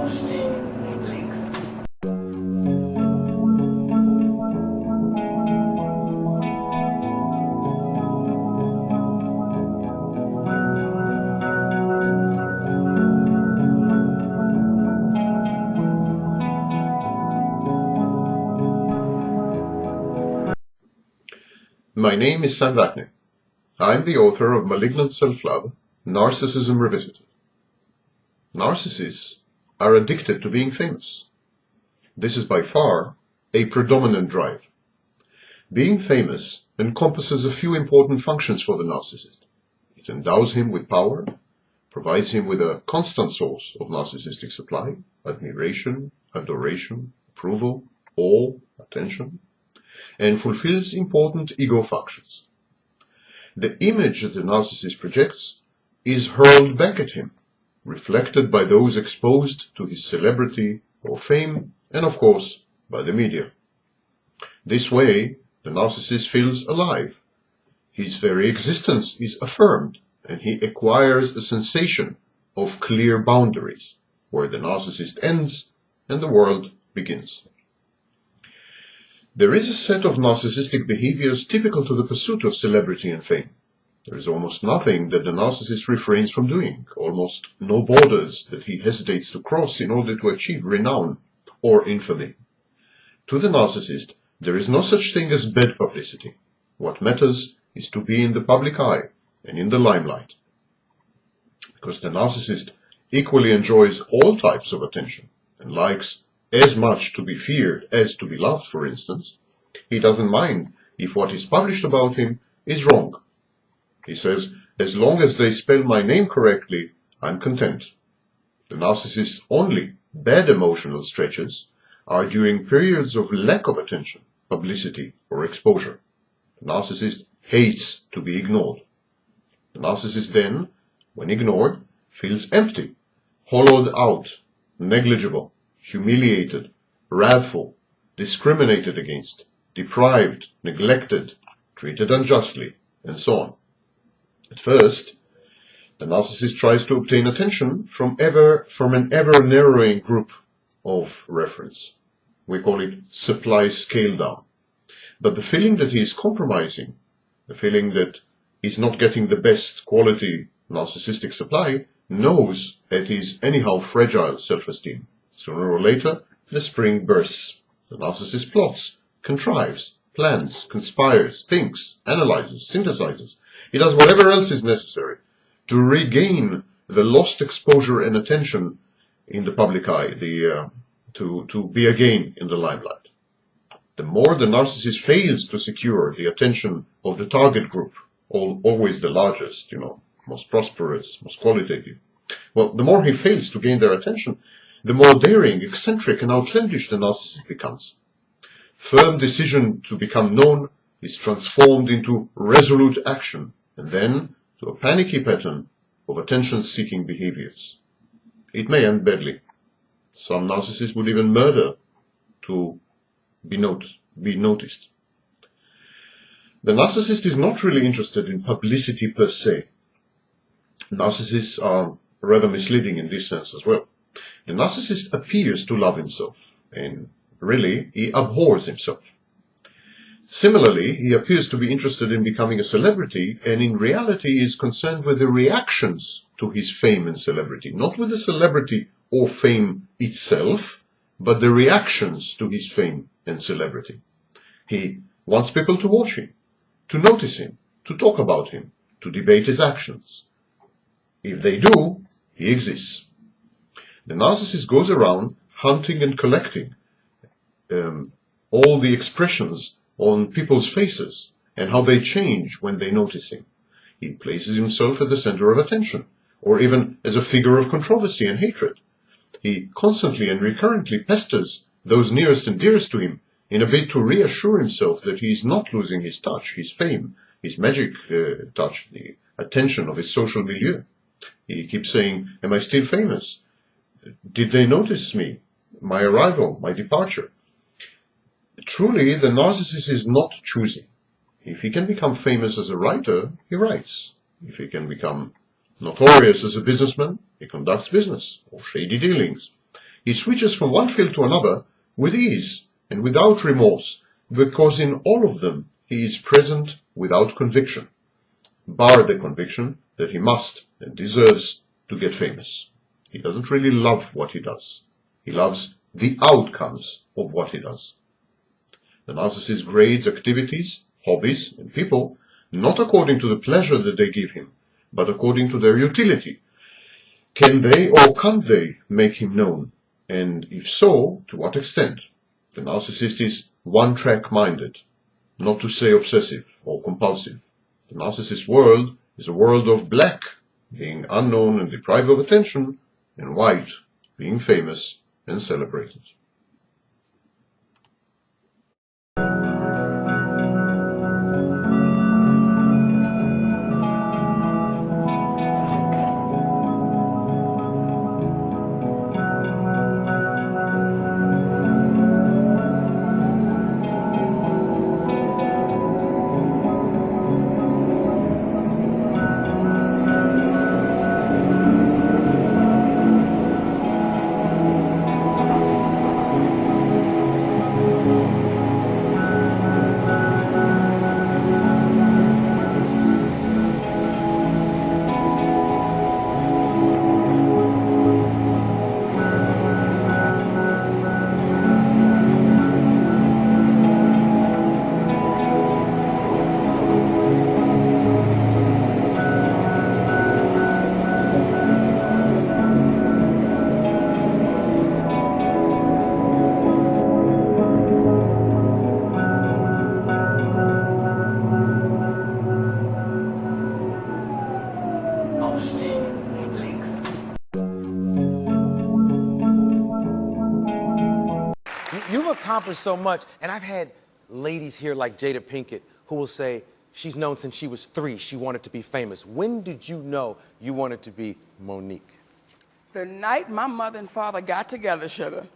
My name is Sam Vaknin. I'm the author of Malignant Self-Love, Narcissism Revisited. Narcissists are addicted to being famous. This is by far a predominant drive. Being famous encompasses a few important functions for the narcissist. It endows him with power, provides him with a constant source of narcissistic supply, admiration, adoration, approval, awe, attention, and fulfills important ego functions. The image that the narcissist projects is hurled back at him, reflected by those exposed to his celebrity or fame, and of course, by the media. This way, the narcissist feels alive. His very existence is affirmed, and he acquires a sensation of clear boundaries, where the narcissist ends and the world begins. There is a set of narcissistic behaviors typical to the pursuit of celebrity and fame. There is almost nothing that the narcissist refrains from doing, almost no borders that he hesitates to cross in order to achieve renown or infamy. To the narcissist, there is no such thing as bad publicity. What matters is to be in the public eye and in the limelight. Because the narcissist equally enjoys all types of attention and likes as much to be feared as to be loved, for instance, he doesn't mind if what is published about him is wrong. He says, as long as they spell my name correctly, I'm content. The narcissist's only bad emotional stretches are during periods of lack of attention, publicity, or exposure. The narcissist hates to be ignored. The narcissist then, when ignored, feels empty, hollowed out, negligible, humiliated, wrathful, discriminated against, deprived, neglected, treated unjustly, and so on. At first, the narcissist tries to obtain attention from an ever-narrowing group of reference. We call it supply scale down. But the feeling that he is compromising, the feeling that he's not getting the best quality narcissistic supply, gnaws at his anyhow fragile self-esteem. Sooner or later, the spring bursts. The narcissist plots, contrives, plans, conspires, thinks, analyzes, synthesizes. He does whatever else is necessary to regain the lost exposure and attention in the public eye, to be again in the limelight. The more the narcissist fails to secure the attention of the target group, always the largest, most prosperous, most qualitative, well, the more he fails to gain their attention, the more daring, eccentric, and outlandish the narcissist becomes. Firm decision to become known is transformed into resolute action, and then to a panicky pattern of attention-seeking behaviors. It may end badly. Some narcissists would even murder to be noticed. The narcissist is not really interested in publicity per se. Narcissists are rather misleading in this sense as well. The narcissist appears to love himself, and really, he abhors himself. Similarly, he appears to be interested in becoming a celebrity, and in reality is concerned with the reactions to his fame and celebrity, not with the celebrity or fame itself, but the reactions to his fame and celebrity. He wants people to watch him, to notice him, to talk about him, to debate his actions. If they do, he exists. The narcissist goes around hunting and collecting all the expressions on people's faces and how they change when they notice him. He places himself at the center of attention, or even as a figure of controversy and hatred. He constantly and recurrently pesters those nearest and dearest to him in a bid to reassure himself that he is not losing his touch, his fame, his magic touch, the attention of his social milieu. He keeps saying, am I still famous? Did they notice me? My arrival, my departure? Truly, the narcissist is not choosy. If he can become famous as a writer, he writes. If he can become notorious as a businessman, he conducts business or shady dealings. He switches from one field to another with ease and without remorse, because in all of them he is present without conviction, bar the conviction that he must and deserves to get famous. He doesn't really love what he does. He loves the outcomes of what he does. The narcissist grades activities, hobbies, and people not according to the pleasure that they give him, but according to their utility. Can they or can't they make him known? And if so, to what extent? The narcissist is one-track minded, not to say obsessive or compulsive. The narcissist world is a world of black, being unknown and deprived of attention, and white, being famous and celebrated. You've accomplished so much, and I've had ladies here like Jada Pinkett who will say she's known since she was 3 she wanted to be famous. When did you know you wanted to be Monique? The night my mother and father got together, sugar.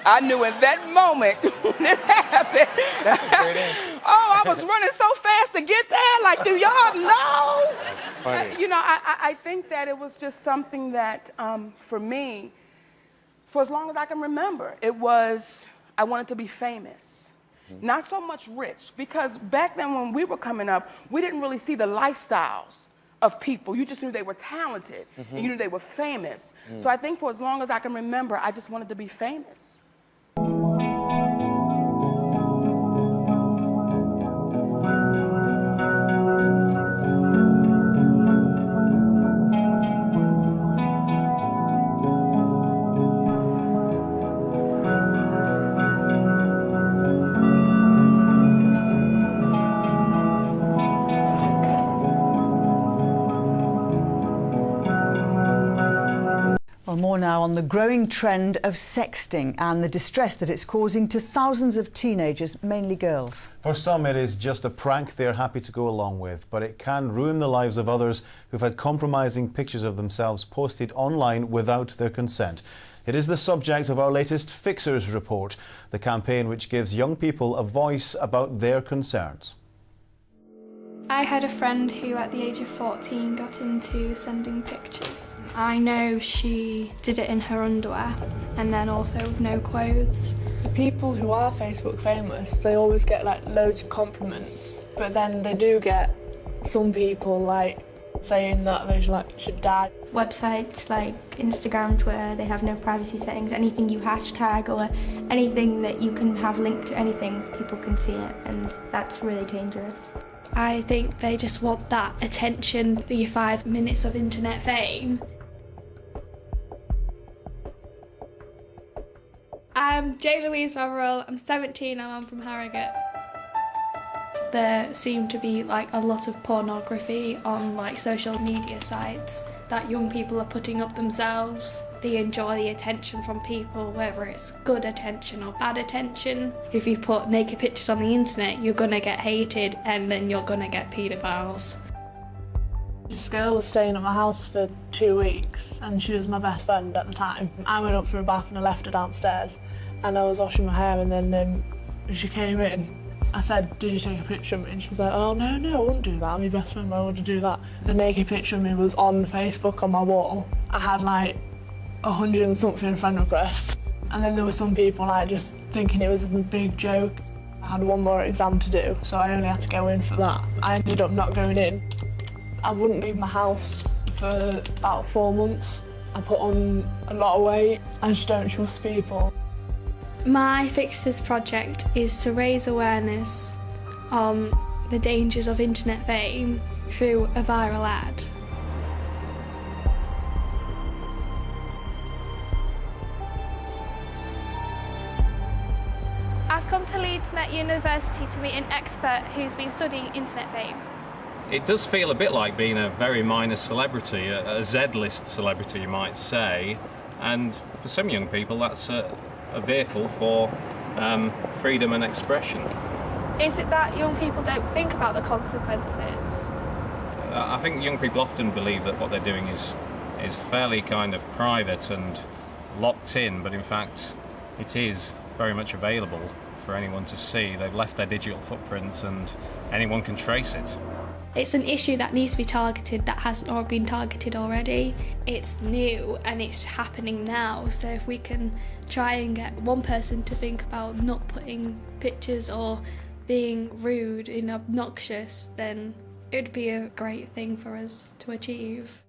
I knew at that moment when it happened. That's a great answer. Oh, I was running so fast to get there. Like, do y'all know? That's funny. You know, I think that it was just something that, for me, for as long as I can remember, it was, I wanted to be famous. Not so much rich, because back then when we were coming up, we didn't really see the lifestyles of people. You just knew they were talented, and you knew they were famous. So I think for as long as I can remember, I just wanted to be famous. Well, more now on the growing trend of sexting and the distress that it's causing to thousands of teenagers, mainly girls. For some, it is just a prank they're happy to go along with, but it can ruin the lives of others who've had compromising pictures of themselves posted online without their consent. It is the subject of our latest Fixers report, the campaign which gives young people a voice about their concerns. I had a friend who at the age of 14 got into sending pictures. I know she did it in her underwear and then also with no clothes. The people who are Facebook famous, they always get like loads of compliments, but then they do get some people like saying that they should die. Websites like Instagram, Twitter, they have no privacy settings. Anything you hashtag or anything that you can have linked to anything, people can see it, and that's really dangerous. I think they just want that attention, the 5 minutes of internet fame. I'm J. Louise Maverell, I'm 17 and I'm from Harrogate. There seem to be like a lot of pornography on like social media sites that young people are putting up themselves. They enjoy the attention from people, whether it's good attention or bad attention. If you put naked pictures on the internet, you're gonna get hated and then you're gonna get paedophiles. This girl was staying at my house for 2 weeks and she was my best friend at the time. I went up for a bath and I left her downstairs and I was washing my hair, and then she came in. I said, "Did you take a picture of me?" And she was like, "Oh no, I wouldn't do that. I'm your best friend, why would I do that?" The naked picture of me was on Facebook on my wall. I had like 100 and something friend requests. And then there were some people like just thinking it was a big joke. I had one more exam to do, so I only had to go in for that. I ended up not going in. I wouldn't leave my house for about 4 months. I put on a lot of weight. I just don't trust people. My Fixes project is to raise awareness on the dangers of internet fame through a viral ad. I've come to Leeds Met University to meet an expert who's been studying internet fame. It does feel a bit like being a very minor celebrity, a Z-list celebrity you might say, and for some young people that's a vehicle for freedom and expression. Is it that young people don't think about the consequences? I think young people often believe that what they're doing is fairly kind of private and locked in, but in fact it is very much available for anyone to see. They've left their digital footprint and anyone can trace it. It's an issue that needs to be targeted that hasn't been targeted already. It's new and it's happening now, so if we can try and get one person to think about not putting pictures or being rude and obnoxious, then it would be a great thing for us to achieve.